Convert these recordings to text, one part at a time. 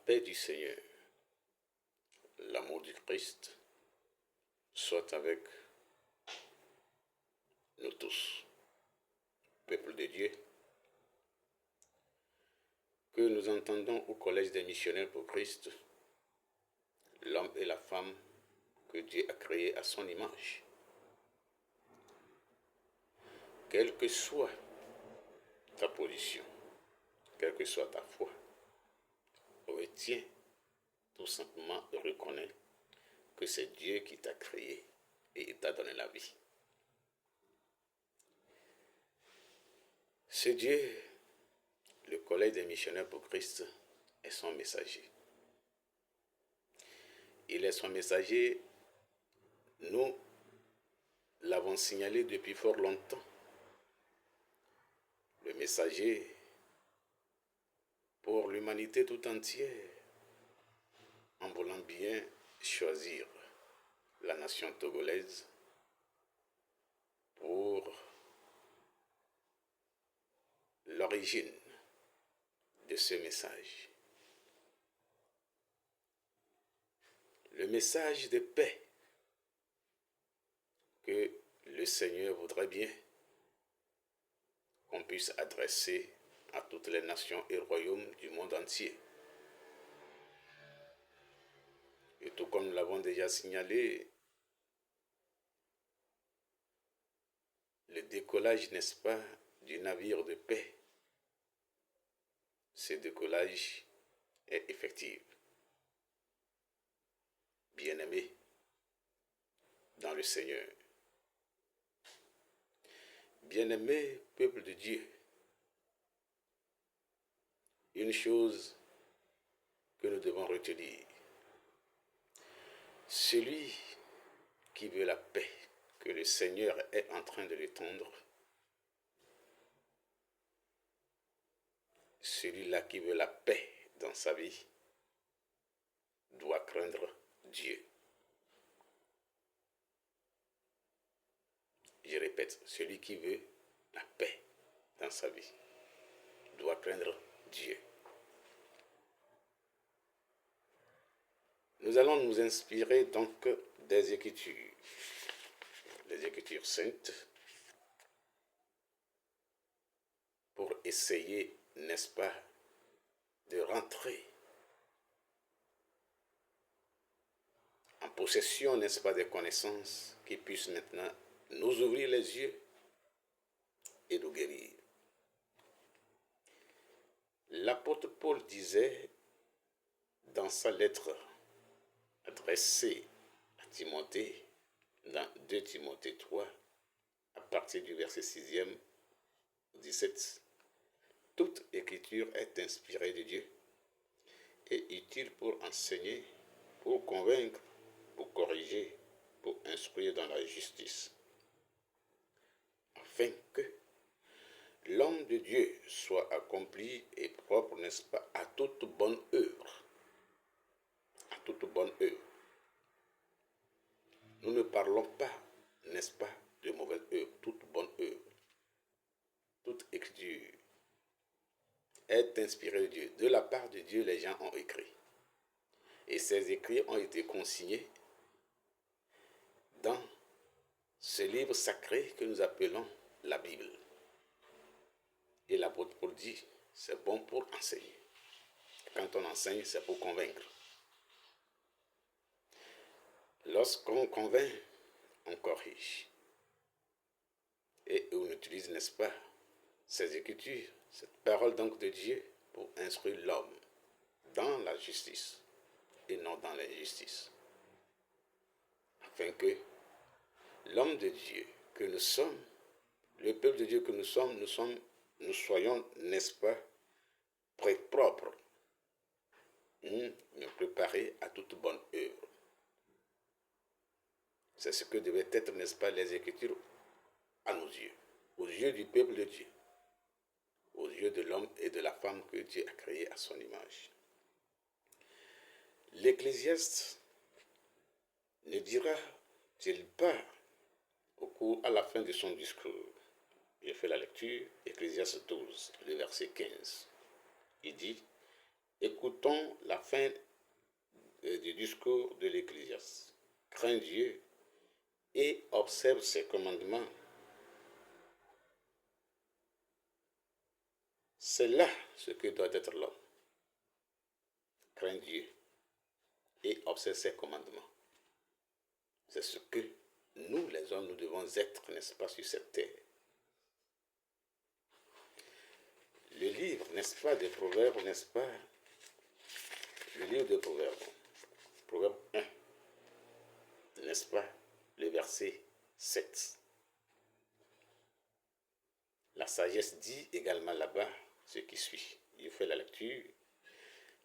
paix du Seigneur, l'amour du Christ soit avec nous tous, peuple de Dieu, que nous entendons au Collège des missionnaires pour Christ, l'homme et la femme que Dieu a créés à son image. Quelle que soit ta position, quelle que soit ta foi, retiens tout simplement et reconnais que c'est Dieu qui t'a créé et il t'a donné la vie. C'est Dieu, le Collège des missionnaires pour Christ, est son messager. Il est son messager, nous l'avons signalé depuis fort longtemps. Le messager pour l'humanité tout entière, en voulant bien choisir la nation togolaise pour l'origine de ce message. Le message de paix que le Seigneur voudrait bien qu'on puisse adresser à toutes les nations et royaumes du monde entier. Et tout comme nous l'avons déjà signalé, le décollage, n'est-ce pas, du navire de paix, ce décollage est effectif. Bien-aimés dans le Seigneur, bien-aimés peuple de Dieu, une chose que nous devons retenir, celui qui veut la paix, que le Seigneur est en train de l'étendre, celui-là qui veut la paix dans sa vie, doit craindre Dieu. Je répète, celui qui veut la paix dans sa vie doit craindre Dieu. Nous allons nous inspirer donc des Écritures, les Écritures saintes, pour essayer, n'est-ce pas, de rentrer en possession, n'est-ce pas, des connaissances qui puissent maintenant nous ouvrir les yeux et nous guérir. L'apôtre Paul disait dans sa lettre adressée à Timothée, dans 2 Timothée 3, à partir du verset 6e au 17, toute écriture est inspirée de Dieu et utile pour enseigner, pour convaincre, pour corriger, pour instruire dans la justice, afin que l'homme de Dieu soit accompli et propre, n'est-ce pas, à toute bonne œuvre. À toute bonne œuvre. Nous ne parlons pas, n'est-ce pas, de mauvaise œuvre, toute bonne œuvre. Toute écriture est inspirée de Dieu. De la part de Dieu, les gens ont écrit. Et ces écrits ont été consignés dans ce livre sacré que nous appelons la Bible. Et l'apôtre Paul dit, c'est bon pour enseigner. Quand on enseigne, c'est pour convaincre. Lorsqu'on convainc, on corrige. Et on utilise, n'est-ce pas, ces écritures, cette parole donc de Dieu pour instruire l'homme dans la justice et non dans l'injustice. Afin que l'homme de Dieu que nous sommes, le peuple de Dieu que nous nous soyons, n'est-ce pas, propres, nous préparer à toute bonne œuvre. C'est ce que devaient être, n'est-ce pas, les Écritures à nos yeux, aux yeux du peuple de Dieu, aux yeux de l'homme et de la femme que Dieu a créés à son image. L'Ecclésiaste ne dira-t-il pas à la fin de son discours, j'ai fait la lecture, Ecclésiaste 12, le verset 15, il dit, écoutons la fin du discours de l'Ecclésiaste. Crains Dieu et observe ses commandements. C'est là ce que doit être l'homme. Crains Dieu et observe ses commandements. C'est ce que nous, les hommes, nous devons être, n'est-ce pas, sur cette terre. Le livre, n'est-ce pas, des Proverbes, n'est-ce pas, le livre des Proverbes, Proverbe 1, n'est-ce pas, le verset 7. La sagesse dit également là-bas ce qui suit. Il fait la lecture.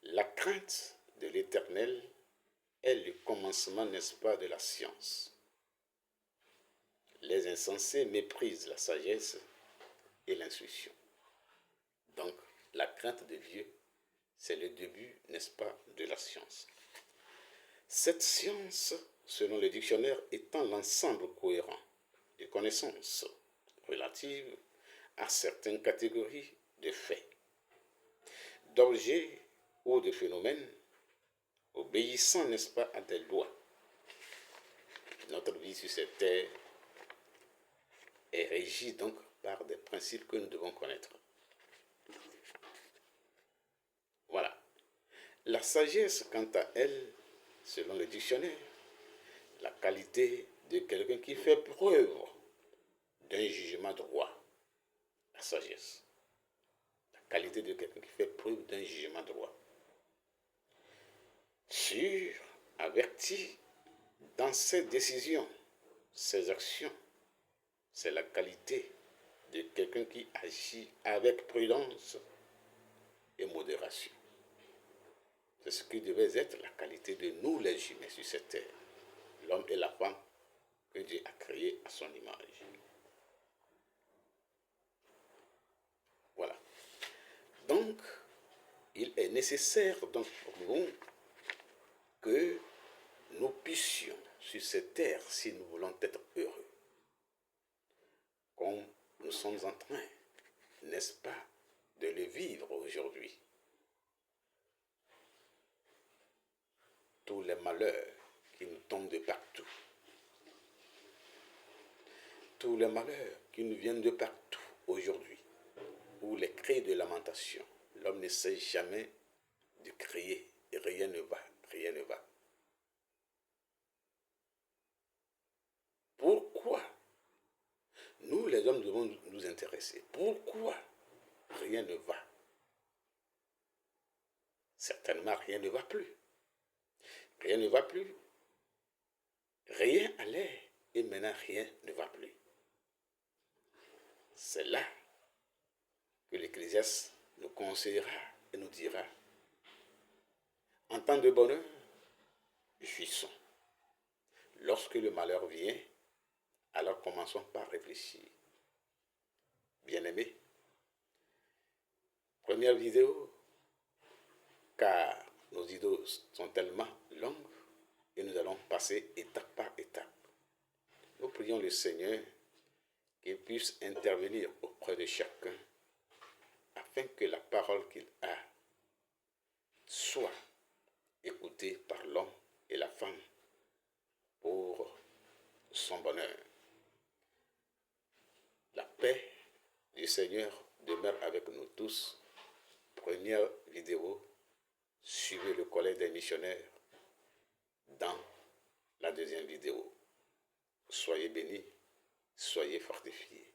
La crainte de l'Éternel est le commencement, n'est-ce pas, de la science. Les insensés méprisent la sagesse et l'instruction. Donc, la crainte de Dieu, c'est le début, n'est-ce pas, de la science. Cette science, selon le dictionnaire, étant l'ensemble cohérent de connaissances relatives à certaines catégories de faits, d'objets ou de phénomènes, obéissant, n'est-ce pas, à des lois. Notre vie sur cette terre est régie donc par des principes que nous devons connaître. Voilà. La sagesse, quant à elle, selon le dictionnaire, la qualité de quelqu'un qui fait preuve d'un jugement droit. La sagesse. La qualité de quelqu'un qui fait preuve d'un jugement droit. Sûr, averti dans ses décisions, ses actions. C'est la qualité de quelqu'un qui agit avec prudence et modération. C'est ce qui devait être la qualité de nous les humains sur cette terre. L'homme et la femme que Dieu a créés à son image. Voilà. Donc, il est nécessaire donc pour nous que nous puissions sur cette terre, si nous voulons être heureux, comme nous sommes en train, n'est-ce pas, de le vivre aujourd'hui. Tous les malheurs qui nous tombent de partout, tous les malheurs qui nous viennent de partout aujourd'hui, ou les cris de lamentation, l'homme ne sait jamais de crier et rien ne va, rien ne va. Pourquoi nous les hommes devons nous intéresser? Pourquoi rien ne va? Certainement rien ne va plus. Rien ne va plus. Rien allait et maintenant rien ne va plus. C'est là que l'Ecclésiaste nous conseillera et nous dira: en temps de bonheur, jouissons. Lorsque le malheur vient, alors commençons par réfléchir. Bien-aimés, première vidéo, car nos vidéos sont tellement longues et nous allons passer étape par étape. Nous prions le Seigneur qu'il puisse intervenir auprès de chacun afin que la parole qu'il a soit écoutée par l'homme et la femme pour son bonheur. La paix du Seigneur demeure avec nous tous. Première vidéo, suivez le collège des missionnaires dans la deuxième vidéo. Soyez bénis, soyez fortifiés.